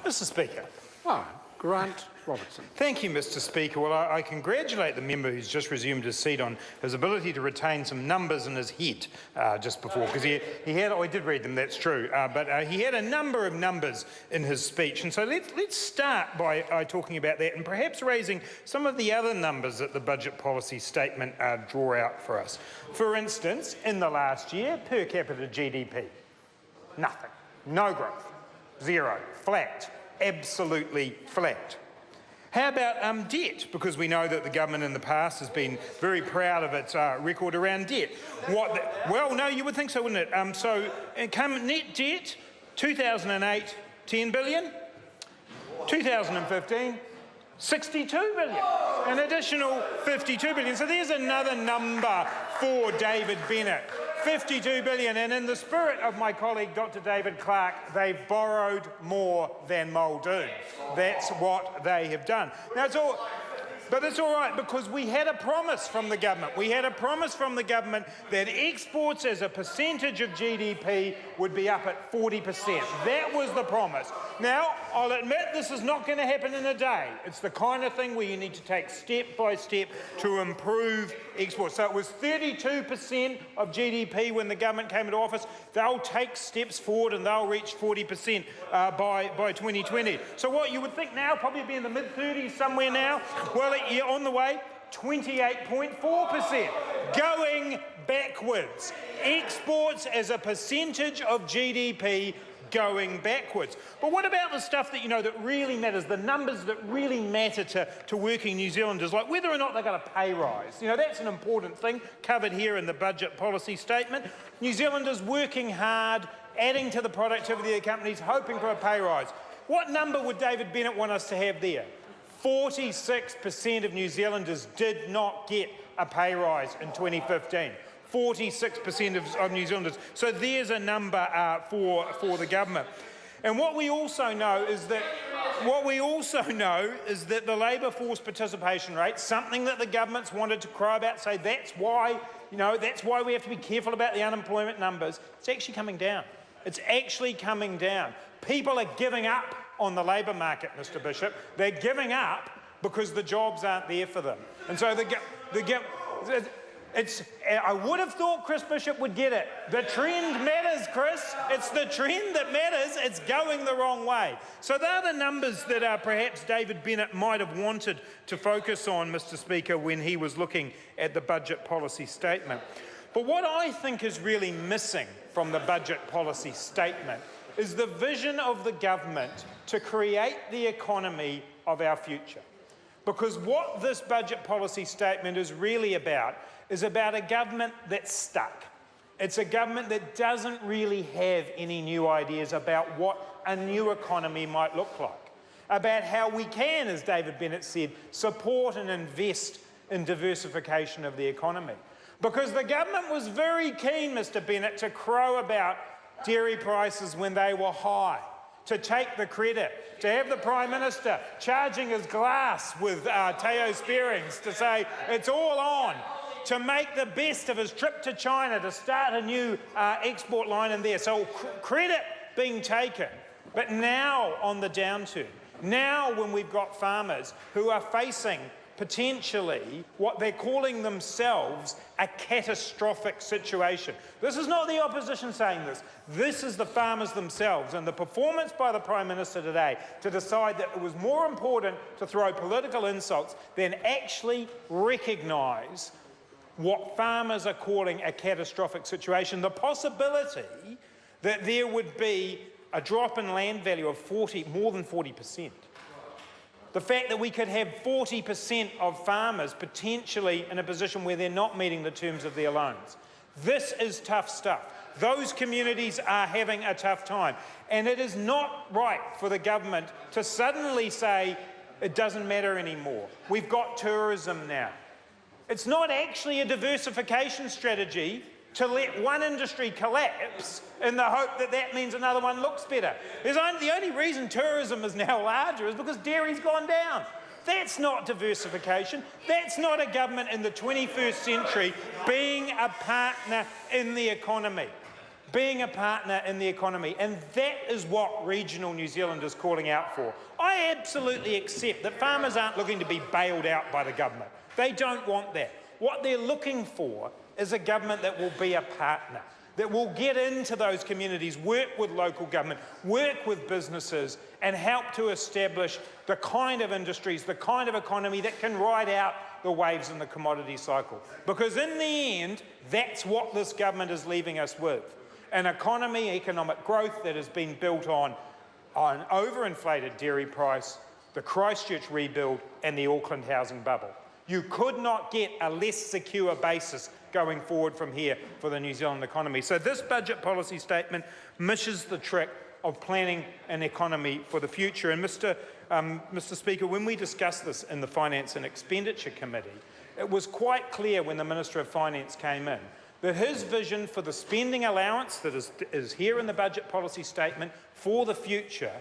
Mr. Speaker. Grant Robertson. Thank you, Mr. Speaker. Well, I congratulate the member who's just resumed his seat on his ability to retain some numbers in his head just before, because he had, I did read them, that's true, but he had a number of numbers in his speech. And so let's start by talking about that and perhaps raising some of the other numbers that the budget policy statement draw out for us. For instance, in the last year, per capita GDP, nothing, no growth, zero, flat. Absolutely flat. How about debt? Because we know that the government in the past has been very proud of its record around debt. Well, no, you would think so, wouldn't it? So net debt, 2008, 10 billion. 2015, 62 billion. An additional 52 billion. So there's another number for David Bennett. 52 billion, and in the spirit of my colleague Dr. David Clark, they've borrowed more than Muldoon. That's what they have done. Now but it's all right, because we had a promise from the government. We had a promise from the government that exports as a percentage of GDP would be up at 40%. That was the promise. Now, I'll admit this is not going to happen in a day. It's the kind of thing where you need to take step by step to improve exports. So it was 32% of GDP when the government came into office. They'll take steps forward and they'll reach 40% by 2020. So what you would think now, probably be in the mid-30s somewhere now. Well, you're on the way, 28.4%, going backwards. Exports as a percentage of GDP going backwards. But what about the stuff that, that really matters, the numbers that really matter to working New Zealanders, like whether or not they got a pay rise? That's an important thing covered here in the budget policy statement. New Zealanders working hard, adding to the productivity of the companies, hoping for a pay rise. What number would David Bennett want us to have there? 46% of New Zealanders did not get a pay rise in 2015. 46% of New Zealanders. So there's a number for the government. And what we also know is that the labour force participation rate, something that the government's wanted to cry about, say that's why we have to be careful about the unemployment numbers. It's actually coming down. It's actually coming down. People are giving up on the labour market, Mr. Bishop. They're giving up because the jobs aren't there for them. And so I would have thought Chris Bishop would get it. The trend matters, Chris. It's the trend that matters. It's going the wrong way. So they're the numbers that perhaps David Bennett might have wanted to focus on, Mr. Speaker, when he was looking at the budget policy statement. But what I think is really missing from the budget policy statement is the vision of the government to create the economy of our future. Because what this budget policy statement is really about is about a government that's stuck. It's a government that doesn't really have any new ideas about what a new economy might look like, about how we can, as David Bennett said, support and invest in diversification of the economy. Because the government was very keen, Mr. Bennett, to crow about dairy prices when they were high, to take the credit, to have the Prime Minister charging his glass with Teo Spearings to say it's all on, to make the best of his trip to China to start a new export line in there. So credit being taken. But now on the downturn, now when we've got farmers who are facing potentially what they're calling themselves a catastrophic situation. This is not the opposition saying this. This is the farmers themselves, and the performance by the Prime Minister today to decide that it was more important to throw political insults than actually recognise what farmers are calling a catastrophic situation, the possibility that there would be a drop in land value of more than 40%. The fact that we could have 40% of farmers potentially in a position where they're not meeting the terms of their loans. This is tough stuff. Those communities are having a tough time. And it is not right for the government to suddenly say it doesn't matter anymore. We've got tourism now. It's not actually a diversification strategy to let one industry collapse in the hope that that means another one looks better. The only reason tourism is now larger is because dairy's gone down. That's not diversification. That's not a government in the 21st century being a partner in the economy. being a partner in the economy, and that is what regional New Zealand is calling out for. I absolutely accept that farmers aren't looking to be bailed out by the government. They don't want that. What they're looking for is a government that will be a partner, that will get into those communities, work with local government, work with businesses, and help to establish the kind of industries, the kind of economy that can ride out the waves in the commodity cycle. Because in the end, that's what this government is leaving us with. An economy, economic growth that has been built on overinflated dairy price, the Christchurch rebuild, and the Auckland housing bubble. You could not get a less secure basis going forward from here for the New Zealand economy. So this budget policy statement misses the trick of planning an economy for the future. And Mr. Speaker, when we discussed this in the Finance and Expenditure Committee, it was quite clear when the Minister of Finance came in that his vision for the spending allowance that is here in the budget policy statement for the future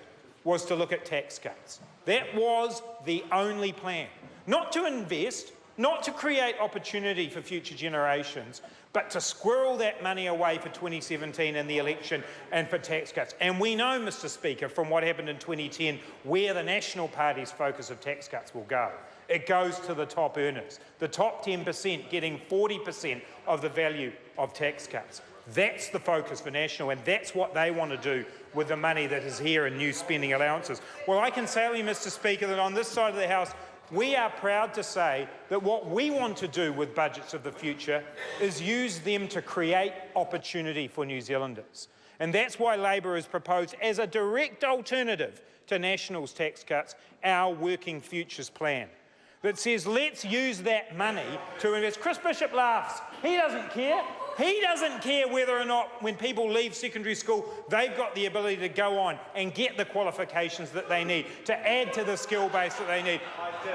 was to look at tax cuts. That was the only plan. Not to invest, not to create opportunity for future generations, but to squirrel that money away for 2017 and the election and for tax cuts. And we know, Mr. Speaker, from what happened in 2010, where the National Party's focus of tax cuts will go. It goes to the top earners, the top 10% getting 40% of the value of tax cuts. That's the focus for National, and that's what they want to do with the money that is here in new spending allowances. Well, I can tell you, Mr. Speaker, that on this side of the House, we are proud to say that what we want to do with budgets of the future is use them to create opportunity for New Zealanders. And that's why Labor has proposed, as a direct alternative to National's tax cuts, our Working Futures plan that says let's use that money to invest. Chris Bishop laughs. He doesn't care. He doesn't care whether or not when people leave secondary school, they've got the ability to go on and get the qualifications that they need, to add to the skill base that they need.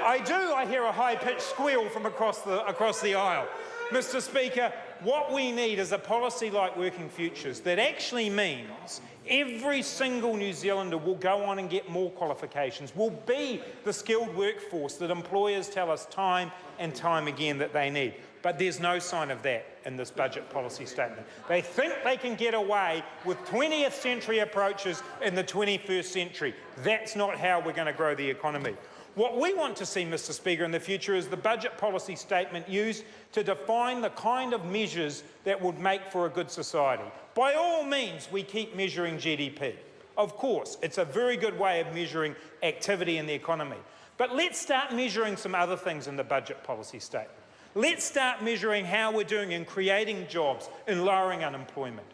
I do. I hear a high-pitched squeal from across the aisle. Mr. Speaker, what we need is a policy like Working Futures that actually means every single New Zealander will go on and get more qualifications, will be the skilled workforce that employers tell us time and time again that they need. But there's no sign of that in this budget policy statement. They think they can get away with 20th century approaches in the 21st century. That's not how we're going to grow the economy. What we want to see, Mr. Speaker, in the future is the budget policy statement used to define the kind of measures that would make for a good society. By all means, we keep measuring GDP. Of course, it's a very good way of measuring activity in the economy. But let's start measuring some other things in the budget policy statement. Let's start measuring how we're doing in creating jobs, in lowering unemployment.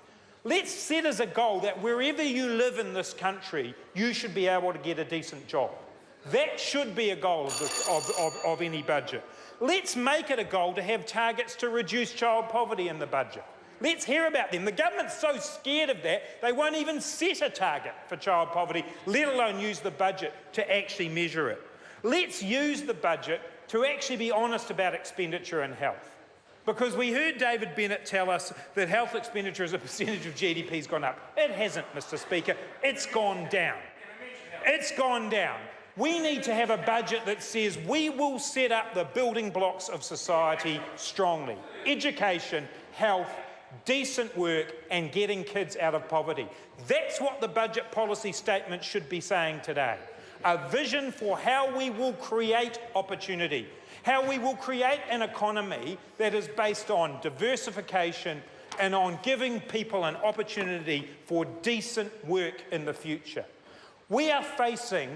Let's set as a goal that wherever you live in this country, you should be able to get a decent job. That should be a goal of any budget. Let's make it a goal to have targets to reduce child poverty in the budget. Let's hear about them. The government's so scared of that, they won't even set a target for child poverty, let alone use the budget to actually measure it. Let's use the budget to actually be honest about expenditure in health. Because we heard David Bennett tell us that health expenditure as a percentage of GDP has gone up. It hasn't, Mr. Speaker. It's gone down. It's gone down. We need to have a budget that says we will set up the building blocks of society strongly. Education, health, decent work, and getting kids out of poverty. That's what the budget policy statement should be saying today. A vision for how we will create opportunity, how we will create an economy that is based on diversification and on giving people an opportunity for decent work in the future. We are facing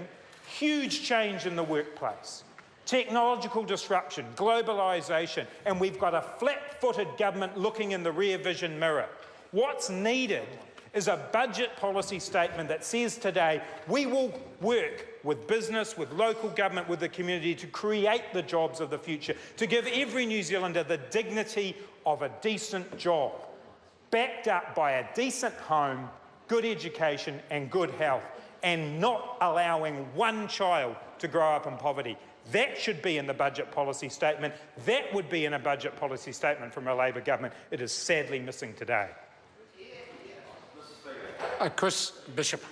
huge change in the workplace, technological disruption, globalisation, and we've got a flat-footed government looking in the rear vision mirror. What's needed is a budget policy statement that says today we will work with business, with local government, with the community to create the jobs of the future, to give every New Zealander the dignity of a decent job, backed up by a decent home, good education and good health, and not allowing one child to grow up in poverty. That should be in the budget policy statement. That would be in a budget policy statement from a Labor government. It is sadly missing today. Chris Bishop.